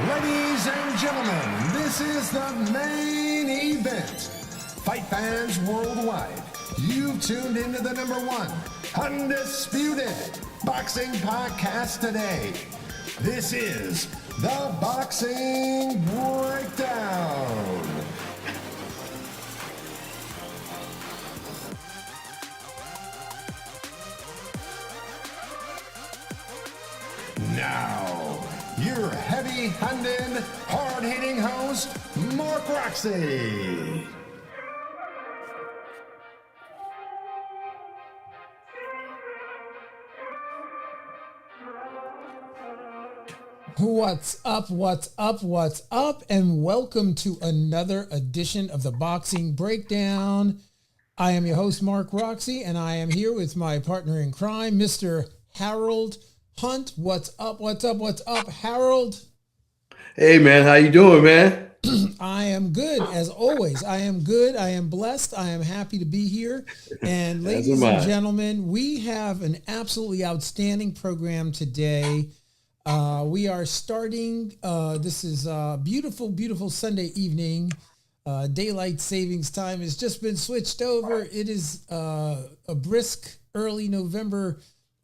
Ladies and gentlemen, this is the main event. Fight fans worldwide, you've tuned into the #1 undisputed boxing podcast today. This is the Boxing Breakdown. Now, your heavy-handed, hard-hitting host, Mark Roxy. What's up, and welcome to another edition of the Boxing Breakdown. I am your host, Mark Roxy, and I am here with my partner in crime, Mr. Harold Hunt. What's up, Harold? Hey, man, how you doing, man? I am good, as always. I am good. I am blessed. I am happy to be here. And ladies and gentlemen, we have an absolutely outstanding program today. We are starting, this is a beautiful, beautiful Sunday evening. Daylight savings time has just been switched over. It is a brisk early November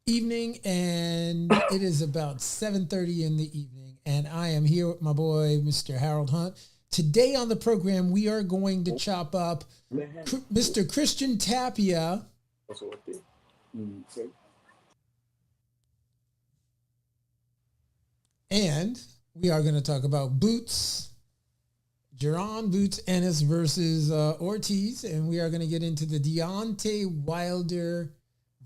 evening, and it is about 7:30 in the evening. And I am here with my boy, Mr. Harold Hunt. Today on the program, we are going to chop up Mr. Christian Tapia. And we are going to talk about Boots Ennis versus Ortiz. And we are going to get into the Deontay Wilder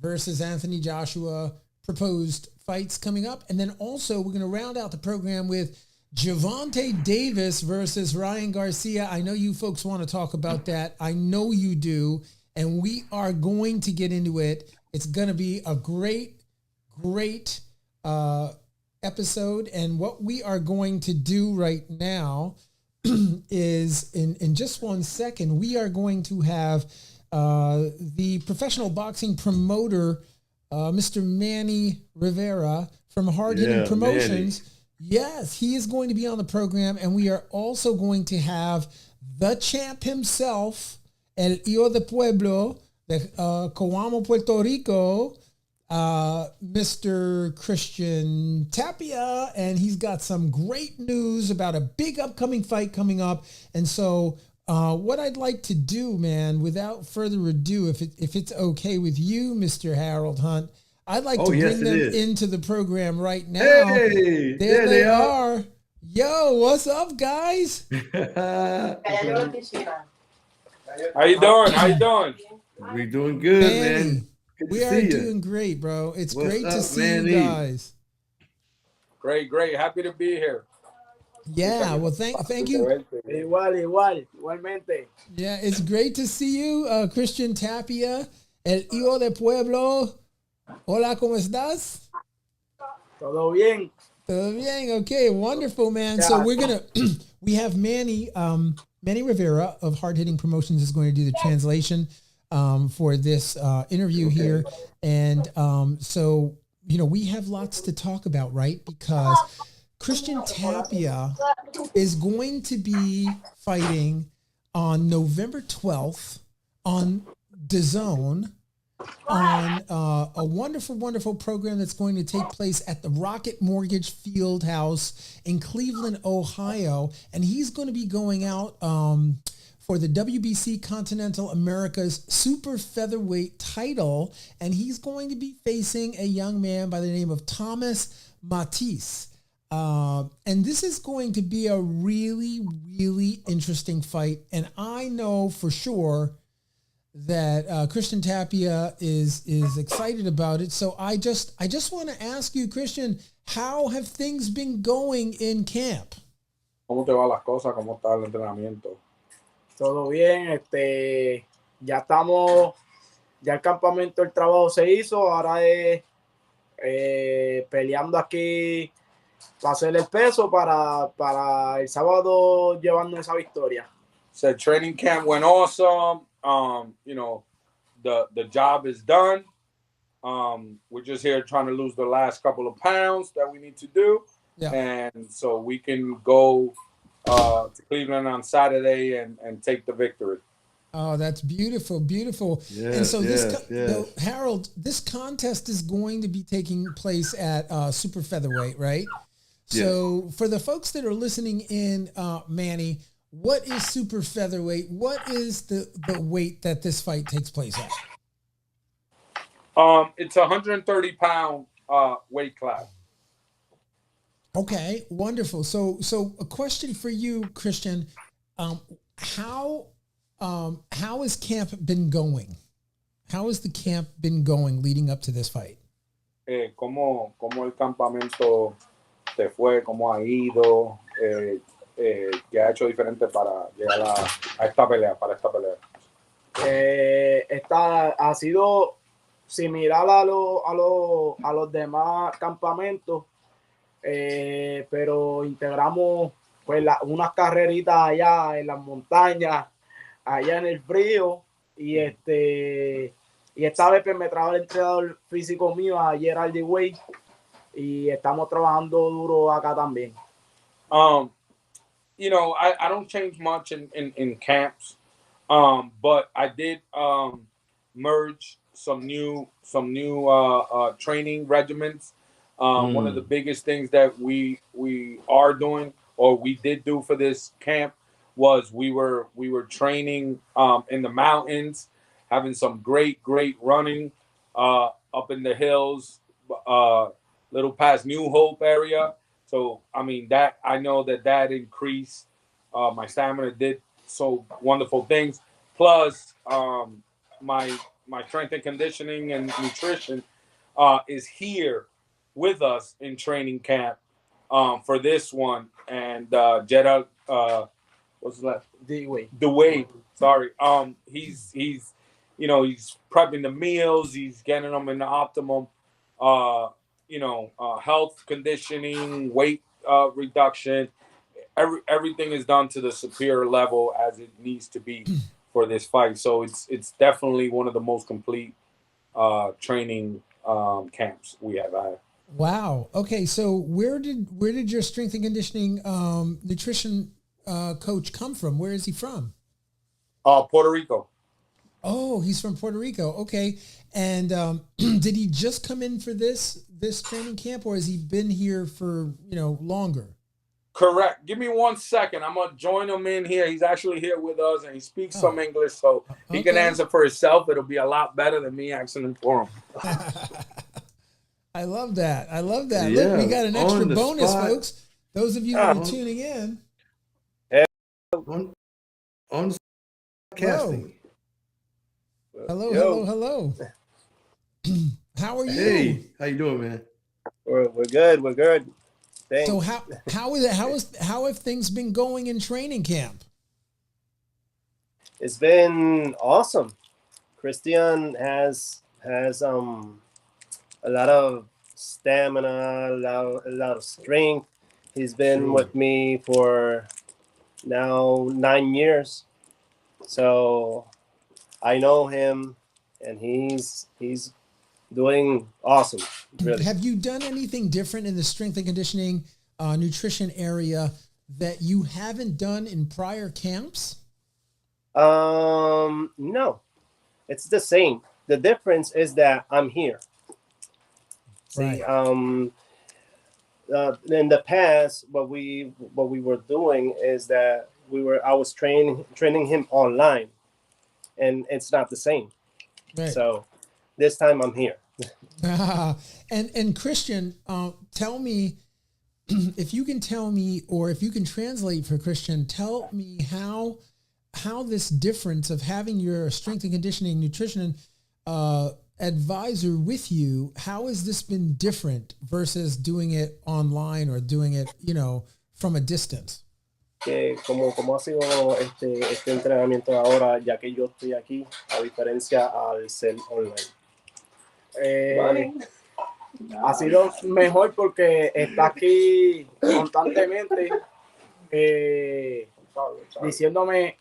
versus Anthony Joshua proposed fights coming up. And then also we're going to round out the program with Gervonta Davis versus Ryan Garcia. I know you folks want to talk about that. I know you do. And we are going to get into it. It's going to be a great episode. And what we are going to do right now is in just 1 second, we are going to have the professional boxing promoter, Mr. Manny Rivera from Hard Hitting Promotions. Manny. Yes, he is going to be on the program, and we are also going to have the champ himself, El Hijo de Pueblo, de Coamo, Puerto Rico, Mr. Christian Tapia, and he's got some great news about a big upcoming fight coming up. And so what I'd like to do, man, without further ado, if it's okay with you, Mr. Harold Hunt, I'd like to bring them into the program right now. Hey, there they are. Yo, what's up, guys? How you doing? We doing good, man. We are doing great, bro. It's great to see you guys. Great. Happy to be here. Yeah, well, thank you. Igualmente. Yeah, it's great to see you, Christian Tapia, El Hijo de Pueblo. Hola, ¿cómo estás? Todo bien. Todo bien. Okay, wonderful, man. So we have Manny Rivera of Hard Hitting Promotions is going to do the translation for this interview here. And so, we have lots to talk about, right? Because Christian Tapia is going to be fighting on November 12th on Dazn on a wonderful, wonderful program that's going to take place at the Rocket Fieldhouse in Cleveland, Ohio. And he's going to be going out for the WBC Continental America's super featherweight title. And he's going to be facing a young man by the name of Thomas Mattice. And this is going to be a really, really interesting fight. And I know for sure that Christian Tapia is excited about it. So I just want to ask you, Christian, how have things been going in camp? ¿Cómo te van las cosas? ¿Cómo está el entrenamiento? Todo bien, ya el campamento, el trabajo se hizo, ahora es peleando aquí para hacer el peso para el sábado llevando esa victoria. So training camp went awesome. The job is done. We're just here trying to lose the last couple of pounds that we need to do. Yeah. and so we can go to Cleveland on Saturday and take the victory. Oh, that's beautiful, beautiful. Yes, and so yes. Harold, this contest is going to be taking place at super featherweight, right? So for the folks that are listening in, Manny, what is super featherweight? What is the weight that this fight takes place at? It's a 130-pound weight class. Okay, wonderful. So a question for you, Christian. How has camp been going? How has the camp been going leading up to this fight? ¿Cómo el campamento te fue? ¿Cómo ha ido? ¿Qué ha hecho diferente para llegar a esta pelea, para esta pelea? Esta ha sido similar a los demás campamentos, pero integramos pues unas carreritas allá en las montañas, allá en el frío, y esta vez pues me trajo el entrenador físico mío, ayer al Way, y estamos trabajando duro acá también. You know, I don't change much in camps, but I did merge some new training regimens. One of the biggest things that we are doing, or we did do for this camp, was we were training in the mountains, having some great running up in the hills, little past New Hope area. So I mean that I know that increased my stamina, did so wonderful things. Plus my strength and conditioning and nutrition is here with us in training camp for this one. And Gerald, what's that? Dwayne. Sorry. He's you know, he's prepping the meals. He's getting them in the optimum, health, conditioning, weight reduction. Everything is done to the superior level as it needs to be for this fight. So it's definitely one of the most complete training camps we have had. Wow. Okay. So where did your strength and conditioning nutrition coach come from? Where is he from? Puerto Rico. Oh, he's from Puerto Rico. Okay. And did he just come in for this training camp, or has he been here for, longer? Correct. Give me 1 second. I'm going to join him in here. He's actually here with us, and he speaks some English, so he can answer for himself. It'll be a lot better than me asking him for him. I love that. Yeah, look, we got an extra bonus, folks. Those of you that are tuning in. On casting. Hello. How are you? Hey, how you doing, man? We're good. Thanks. So how have things been going in training camp? It's been awesome. Christian has a lot of stamina, a lot of strength. He's been with me for now 9 years, so I know him, and he's doing awesome. Really. Have you done anything different in the strength and conditioning nutrition area that you haven't done in prior camps? No, it's the same. The difference is that I'm here. See, in the past, what we were doing is that I was training him online, and it's not the same. Right. So this time I'm here. And Christian, tell me, if you can tell me, or if you can translate for Christian, tell me how this difference of having your strength and conditioning nutrition advisor with you, how has this been different versus doing it online or doing it, from a distance? ¿Cómo ha sido este entrenamiento ahora, ya que yo estoy aquí, a diferencia al ser online? Ha sido mejor porque está aquí constantemente diciéndome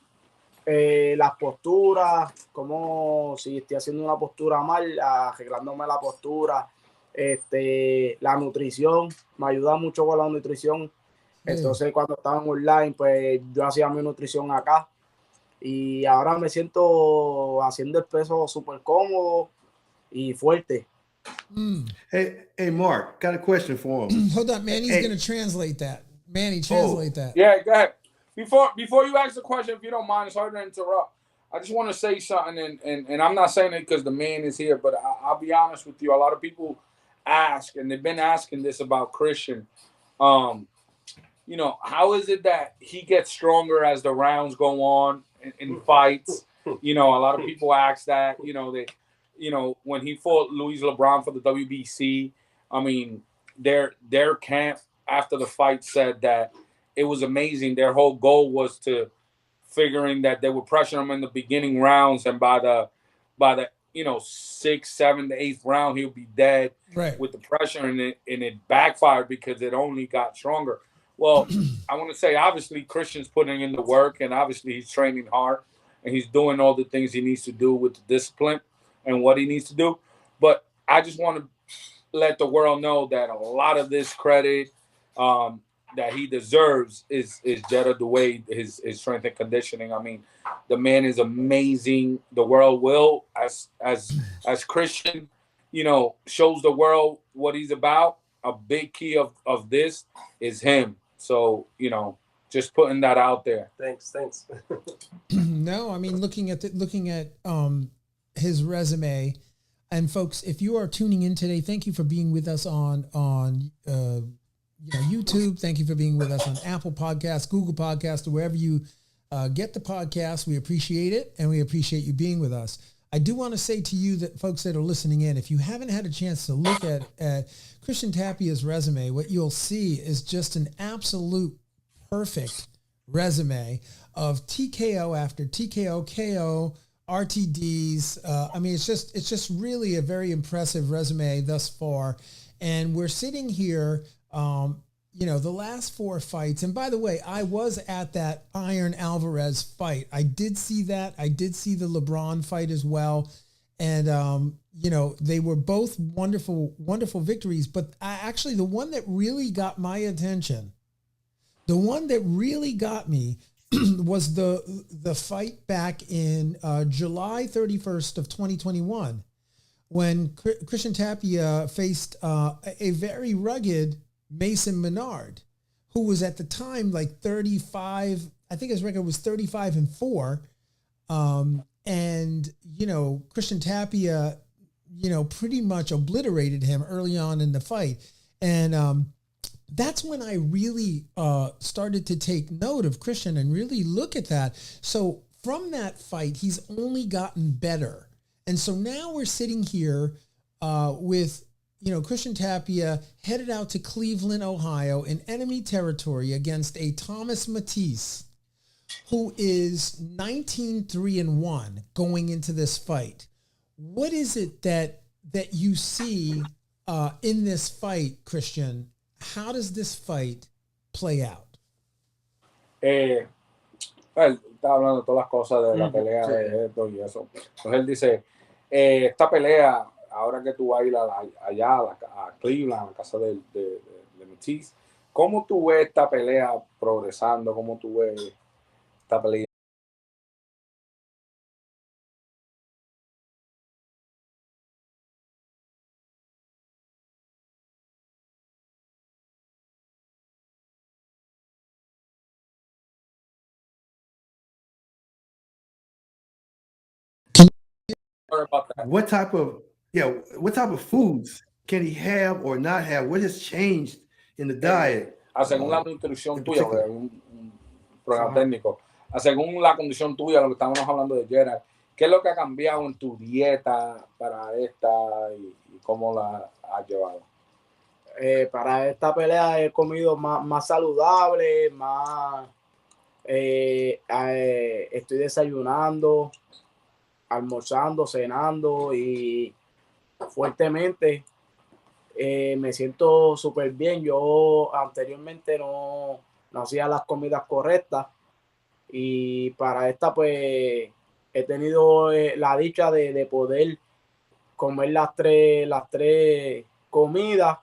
las posturas, como si estoy haciendo una postura mal, arreglándome la postura, La nutrición, me ayuda mucho con la nutrición. Entonces, cuando estaban online, pues yo hacía mi nutrición acá. Y ahora me siento haciendo el peso súper cómodo y fuerte. Hey, Mark, got a question for him. Hold on, Manny's going to translate that. Manny, translate that. Yeah, go ahead. Before you ask the question, if you don't mind, sorry to interrupt. I just want to say something, and I'm not saying it because the man is here, but I'll be honest with you. A lot of people ask, and they've been asking this about Christian. You know, how is it that he gets stronger as the rounds go on in fights? You know, a lot of people ask that. You know, when he fought Luis LeBron for the WBC, I mean, their camp after the fight said that it was amazing. Their whole goal was to figuring that they would pressure him in the beginning rounds, and by the 6th, 7th, 8th round, he'll be dead with the pressure, and it backfired because it only got stronger. Well, I want to say, obviously, Christian's putting in the work, and obviously he's training hard, and he's doing all the things he needs to do with the discipline and what he needs to do. But I just want to let the world know that a lot of this credit that he deserves is Jeddah Dwayne, his strength and conditioning. I mean, the man is amazing. The world will, as Christian, shows the world what he's about. A big key of this is him. So, just putting that out there. Thanks. No, I mean, looking at his resume, and folks, if you are tuning in today, thank you for being with us on YouTube. Thank you for being with us on Apple Podcasts, Google Podcasts, or wherever you get the podcast. We appreciate it, and we appreciate you being with us. I do want to say to you, that folks that are listening in, if you haven't had a chance to look at Christian Tapia's resume, what you'll see is just an absolute perfect resume of TKO after TKO, KO, RTDs. I mean, it's just really a very impressive resume thus far. And we're sitting here, the last 4 fights. And by the way, I was at that Iron Alvarez fight. I did see that. I did see the LeBron fight as well. And, they were both wonderful, wonderful victories. But actually, the one that really got my attention, the one that really got me was the fight back in July 31st of 2021, when Christian Tapia faced a very rugged Mason Menard, who was at the time like 35. I think his record was 35-4. And, Christian Tapia, pretty much obliterated him early on in the fight. And that's when I really started to take note of Christian and really look at that. So from that fight, he's only gotten better. And so now we're sitting here with, Christian Tapia headed out to Cleveland, Ohio, in enemy territory against a Thomas Mattice, who is 19-3-1 going into this fight. What is it that you see in this fight, Christian? How does this fight play out? Está hablando de todas las cosas de la pelea de esto y eso. Entonces él dice, esta pelea, ahora que tú vas a ir allá a Cleveland, a la casa de Mattice, ¿cómo tú ves esta pelea progresando? ¿Cómo tú ves esta pelea? What type of foods can he have or not have? What has changed in the diet? Según la nutrición tuya, un programa técnico, según la condición tuya, lo que estábamos hablando de Gerard, ¿qué es lo que ha cambiado en tu dieta para esta y cómo la has llevado? Para esta pelea he comido más saludable, estoy desayunando, almorzando, cenando y fuertemente. Me siento súper bien. Yo anteriormente no hacía las comidas correctas y para esta pues he tenido la dicha de poder comer las tres comida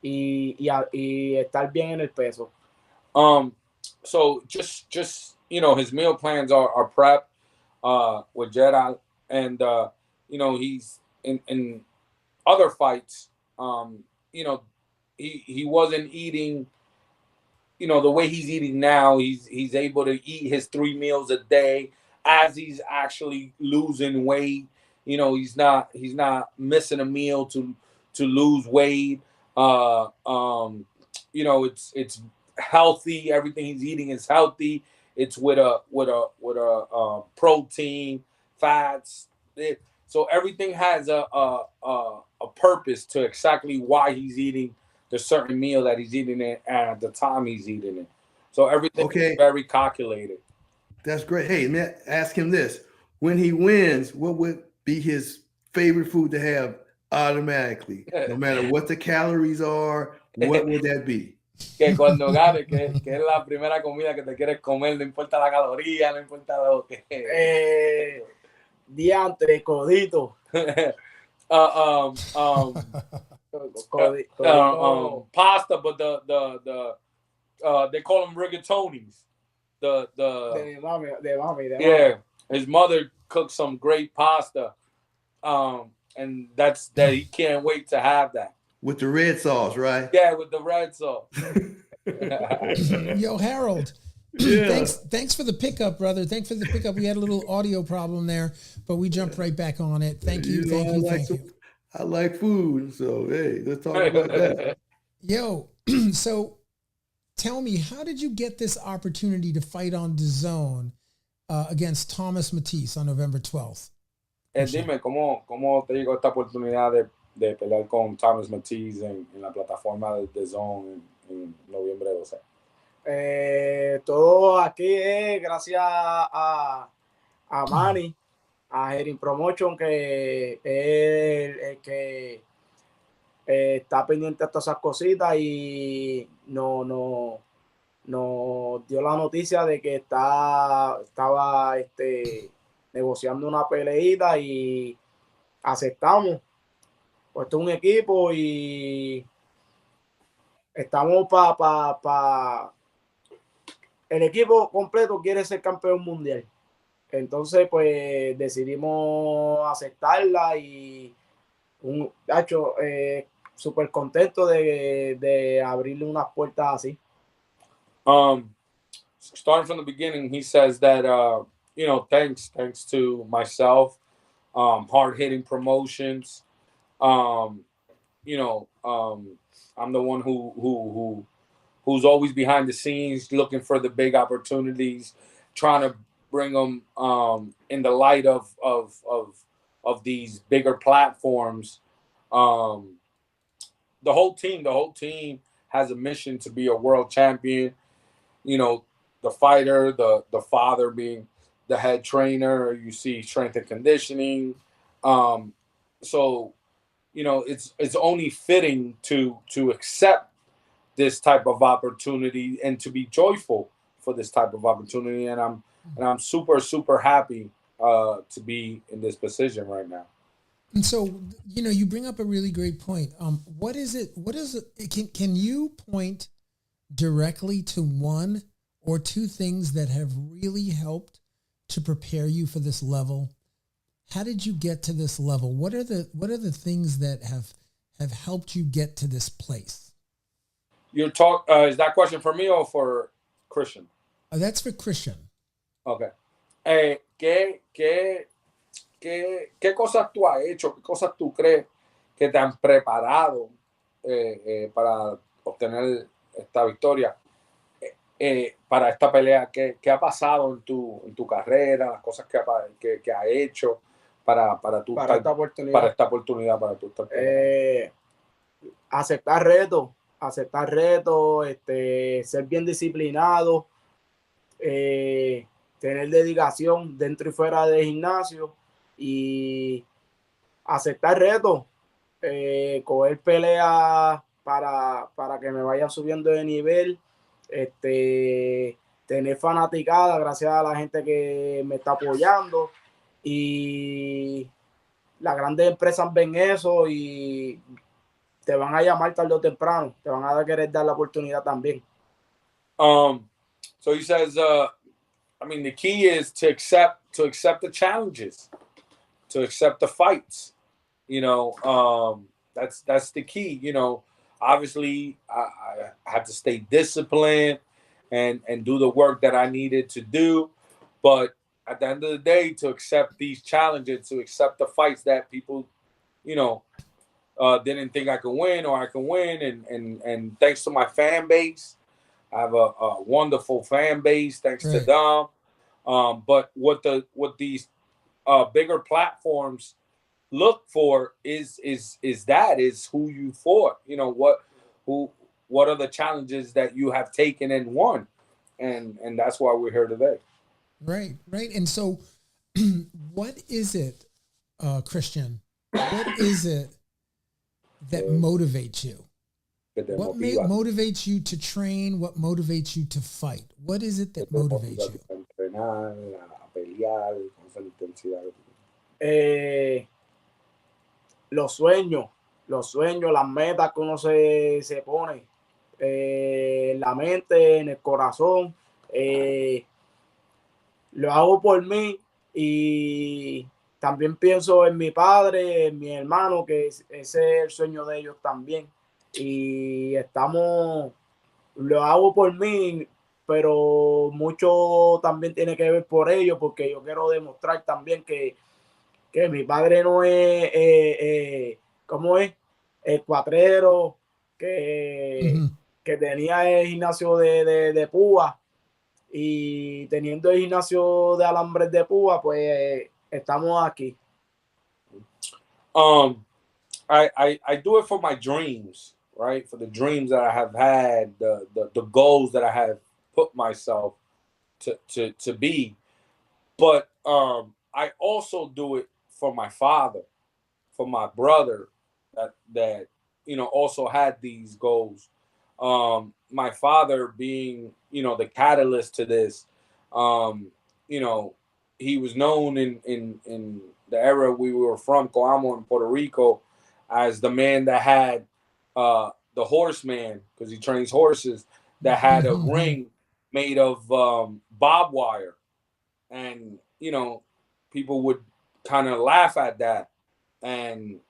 y estar bien en el peso. So just his meal plans are prep with Jedi, and he's in other fights. He wasn't eating the way he's eating now. He's able to eat his 3 meals a day as he's actually losing weight. He's not missing a meal to lose weight. It's healthy. Everything he's eating is healthy. It's with a protein, fats. So everything has a purpose to exactly why he's eating the certain meal that he's eating it at the time he's eating it. So everything is very calculated. That's great. Hey, man, ask him this. When he wins, what would be his favorite food to have automatically? No matter what the calories are, what would that be? Que cuando gane, que es la primera comida que te quieres comer, no importa la caloría, no importa lo que. Diantre, codito. Pasta, but the they call them rigatonis. The de mami. Yeah, his mother cooked some great pasta, and that he can't wait to have that with the red sauce, right? Yeah, with the red sauce. Yo, Harold. Yeah. Thanks for the pickup, brother. Thanks for the pickup. We had a little audio problem there, but we jumped right back on it. Thank you. I like food, so hey, let's talk about that. Yo, so tell me, how did you get this opportunity to fight on Dazn against Thomas Mattice on November 12th? Dime, ¿cómo te llegó esta oportunidad de pelear con Thomas Mattice en la plataforma de Dazn en noviembre 12? Todo aquí es gracias a Manny, a Herin Promotion, que es el que está pendiente de todas esas cositas y nos dio la noticia de que estaba negociando una peleita y aceptamos. Pues esto es un equipo y estamos el equipo completo quiere ser campeón mundial. Entonces, pues decidimos aceptarla y súper contento de abrirle unas puertas así. Starting from the beginning, he says that thanks to myself, Hard Hitting Promotions. I'm the one who's always behind the scenes, looking for the big opportunities, trying to bring them in the light of these bigger platforms. The whole team has a mission to be a world champion. The fighter, the father being the head trainer. You see strength and conditioning. So it's only fitting to accept this type of opportunity and to be joyful for this type of opportunity. And I'm super, super happy to be in this position right now. And so, you bring up a really great point. What is it? Can you point directly to one or two things that have really helped to prepare you for this level? How did you get to this level? What are the things that have helped you get to this place? Is that question for me or for Christian? That's for Christian. Okay. ¿Qué cosas tú has hecho? ¿Qué cosas tú crees que te han preparado para obtener esta victoria? Para esta pelea, ¿qué ha pasado en tu carrera? Las cosas que ha hecho para esta oportunidad, para tu aceptar retos, ser bien disciplinado, tener dedicación dentro y fuera del gimnasio y aceptar retos, coger peleas para que me vayan subiendo de nivel, tener fanaticada gracias a la gente que me está apoyando y las grandes empresas ven eso y te van a llamar tarde o temprano, te van a querer dar la oportunidad también. So he says, I mean, the key is to accept the challenges, to accept the fights. You know, that's the key. You know, obviously I had to stay disciplined and do the work that I needed to do, but at the end of the day, to accept these challenges, to accept the fights that people, you know, didn't think I could win or I can win, and thanks to my fan base, I have a wonderful fan base thanks to them. But what these bigger platforms look for is who you fought. You know, what are the challenges that you have taken and won, and that's why we're here today. Right. And so, what is it, Christian? What is it that motivates you? What motivates you to train? What motivates you to fight? What is it that motivates you? Los sueños, las metas que uno se pone, la mente, en el corazón. Lo hago por mí y también pienso en mi padre, en mi hermano, que ese es el sueño de ellos también. Y lo hago por mí, pero mucho también tiene que ver por ellos, porque yo quiero demostrar también que mi padre no es, ¿cómo es? El cuatrero que tenía el gimnasio de púa, y teniendo el gimnasio de alambres de púa, pues estamos aquí. I do it for my dreams, right? For the dreams that I have had, the goals that I have put myself to be. But I also do it for my father, for my brother that you know also had these goals. My father being, you know, the catalyst to this. You know, he was known in the era we were from, Coamo in Puerto Rico, as the man that had the horseman, because he trains horses, that had a ring made of barbed wire. And, you know, people would kind of laugh at that. And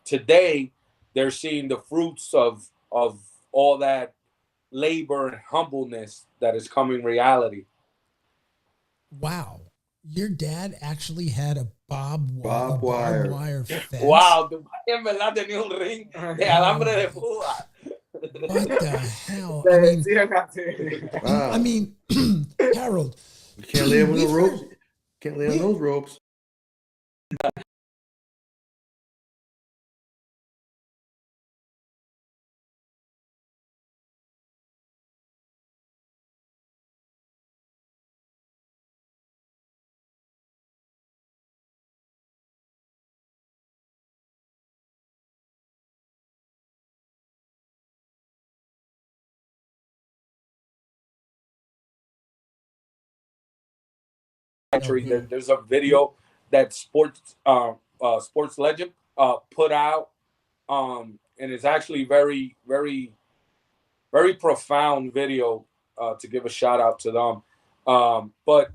today they're seeing the fruits of all that labor and humbleness that is coming reality. Wow. Your dad actually had a barbed wire fence. Wow, en verdad tenía un ring de alambre de púa. What the hell? Wow. I mean, Harold. You can't lay on the ropes. Can't lay on those ropes. Actually, there's a video that Sports Legend put out, and it's actually very, very, very profound video to give a shout out to them. But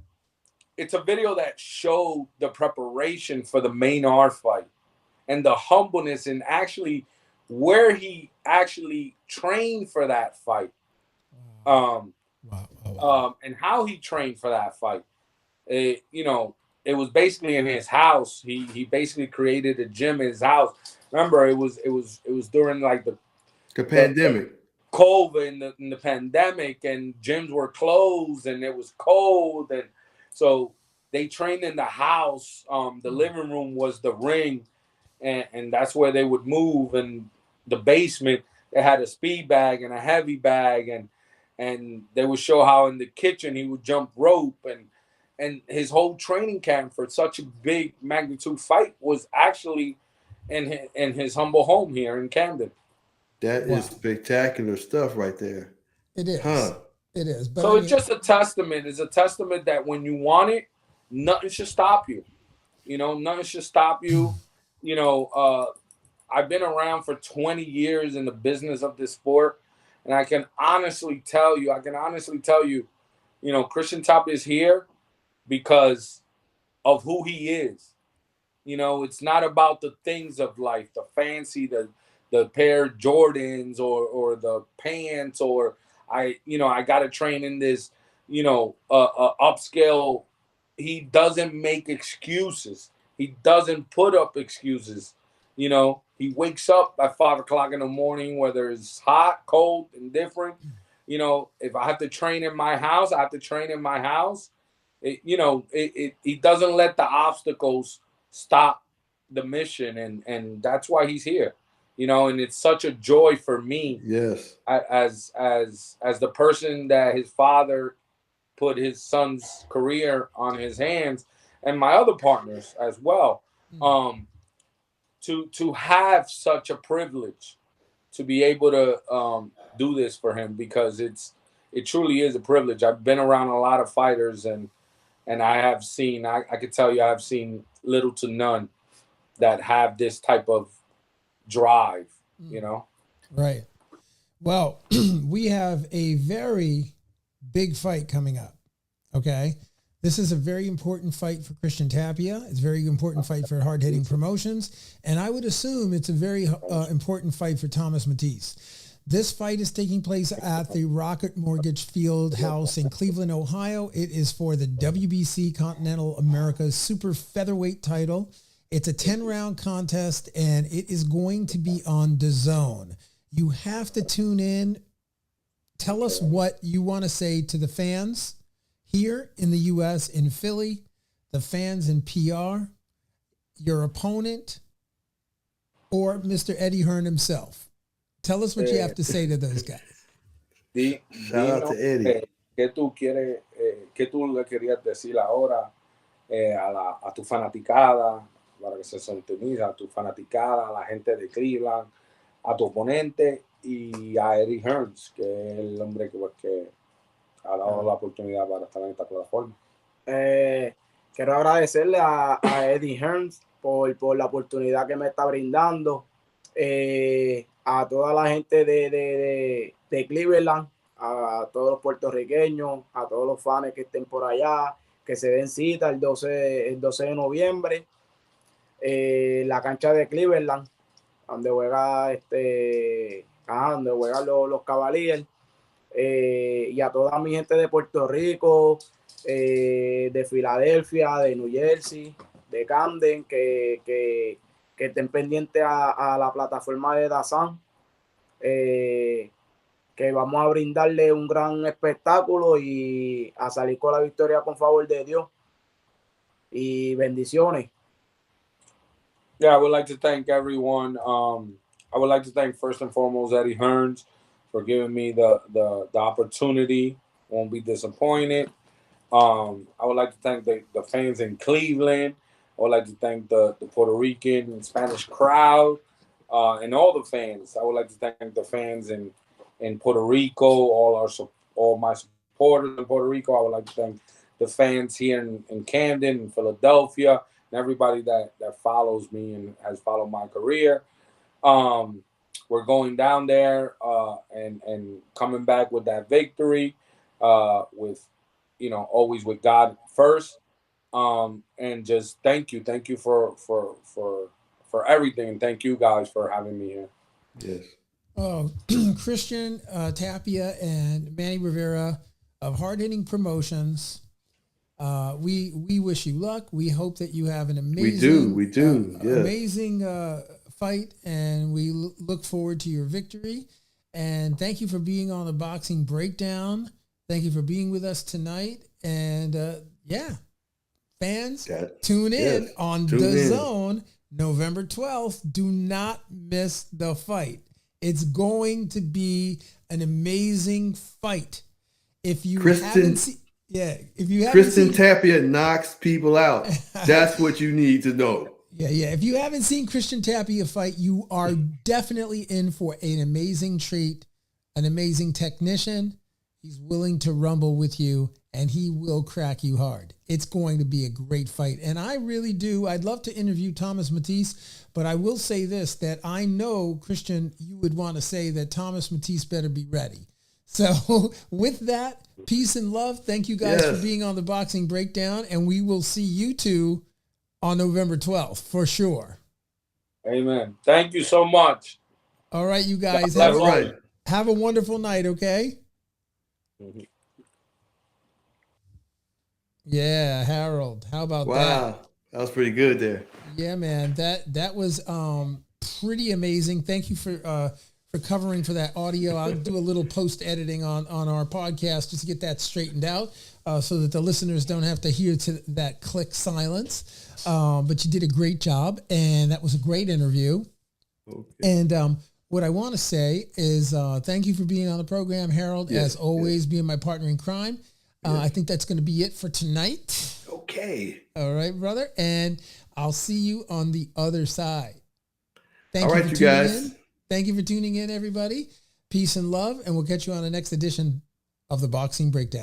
it's a video that showed the preparation for the main R fight and the humbleness and actually where he actually trained for that fight. And how he trained for that fight. You know, it was basically in his house. He basically created a gym in his house. Remember, it was during like the pandemic, COVID, in the pandemic, and gyms were closed, and it was cold, and so they trained in the house. The living room was the ring, and that's where they would move. And the basement, they had a speed bag and a heavy bag, and they would show how in the kitchen he would jump rope, and his whole training camp for such a big magnitude fight was actually in his humble home here in Camden. That is spectacular stuff right there. It is. Huh. It is. But so it's just a testament. It's a testament that when you want it, nothing should stop you. You know, nothing should stop you. You know, I've been around for 20 years in the business of this sport, and I can honestly tell you, you know, Christian Tapia is here because of who he is. You know, it's not about the things of life, the fancy, the pair of Jordans or the pants, or I got to train in this, upscale. He doesn't make excuses. He doesn't put up excuses. You know, he wakes up at 5 o'clock in the morning, whether it's hot, cold, indifferent. You know, if I have to train in my house, I have to train in my house. He doesn't let the obstacles stop the mission, and that's why he's here. You know, and it's such a joy for me. Yes. As the person that his father put his son's career on his hands, and my other partners as well. To have such a privilege to be able to do this for him, because it truly is a privilege. I've been around a lot of fighters, and I have seen, I could tell you, I've seen little to none that have this type of drive, you know? Right. Well, we have a very big fight coming up. Okay. This is a very important fight for Christian Tapia. It's a very important fight for Hard Hitting Promotions. And I would assume it's a very important fight for Thomas Mattice. This fight is taking place at the Rocket Fieldhouse in Cleveland, Ohio. It is for the WBC Continental America's Super Featherweight title. It's a 10-round contest, and it is going to be on Dazn. You have to tune in. Tell us what you want to say to the fans here in the U.S., in Philly, the fans in PR, your opponent, or Mr. Eddie Hearn himself. Tell us what you have to say to those guys. Shout out to Eddie. ¿Qué tú le querías decir ahora a tu fanaticada, para que se sintoniza, a tu fanaticada, a la gente de Cleveland, a tu oponente y a Eddie Hearn, que es el hombre que ha dado la oportunidad para estar en esta plataforma? Quiero agradecerle a Eddie Hearn por la oportunidad que me está brindando, a toda la gente de Cleveland, a todos los puertorriqueños, a todos los fans que estén por allá, que se den cita el 12 de noviembre, la cancha de Cleveland, donde juegan los Cavaliers, y a toda mi gente de Puerto Rico, de Filadelfia, de New Jersey, de Camden, que estén pendientes a la plataforma de Dazn, que vamos a brindarle un gran espectáculo y a salir con la victoria con favor de Dios. Y bendiciones. Yeah, I would like to thank everyone. I would like to thank first and foremost Eddie Hearn for giving me the opportunity. Won't be disappointed. I would like to thank the fans in Cleveland. I would like to thank the Puerto Rican and Spanish crowd, and all the fans. I would like to thank the fans in Puerto Rico, all my supporters in Puerto Rico. I would like to thank the fans here in Camden, in Philadelphia, and everybody that follows me and has followed my career. We're going down there and coming back with that victory, with always with God first. And just thank you for everything, and thank you guys for having me here. Yes. Christian Tapia and Manny Rivera of Hard Hitting Promotions. We wish you luck. We hope that you have an amazing, we do, yes. Amazing fight, and we look forward to your victory. And thank you for being on the Boxing Breakdown. Thank you for being with us tonight. And fans, tune in on Dazn November 12th. Do not miss the fight. It's going to be an amazing fight. If you haven't seen, Christian Tapia knocks people out. That's what you need to know. Yeah. If you haven't seen Christian Tapia fight, you are definitely in for an amazing treat, an amazing technician. He's willing to rumble with you, and he will crack you hard. It's going to be a great fight. And I really do. I'd love to interview Thomas Mattice, but I will say this, that I know, Christian, you would want to say that Thomas Mattice better be ready. So with that, peace and love. Thank you guys for being on the Boxing Breakdown, and we will see you two on November 12th for sure. Amen. Thank you so much. All right, you guys. Have a wonderful night, okay? Mm-hmm. Yeah, Harold. How about that? Wow. That was pretty good there. Yeah, man. That was pretty amazing. Thank you for covering for that audio. I'll do a little post editing on our podcast just to get that straightened out so that the listeners don't have to hear to that click silence. But you did a great job, and that was a great interview. Okay. And what I want to say is thank you for being on the program, Harold, as always, being my partner in crime. I think that's going to be it for tonight. Okay. All right, brother. And I'll see you on the other side. All right, you guys. Thank you for tuning in, everybody. Peace and love, and we'll catch you on the next edition of the Boxing Breakdown.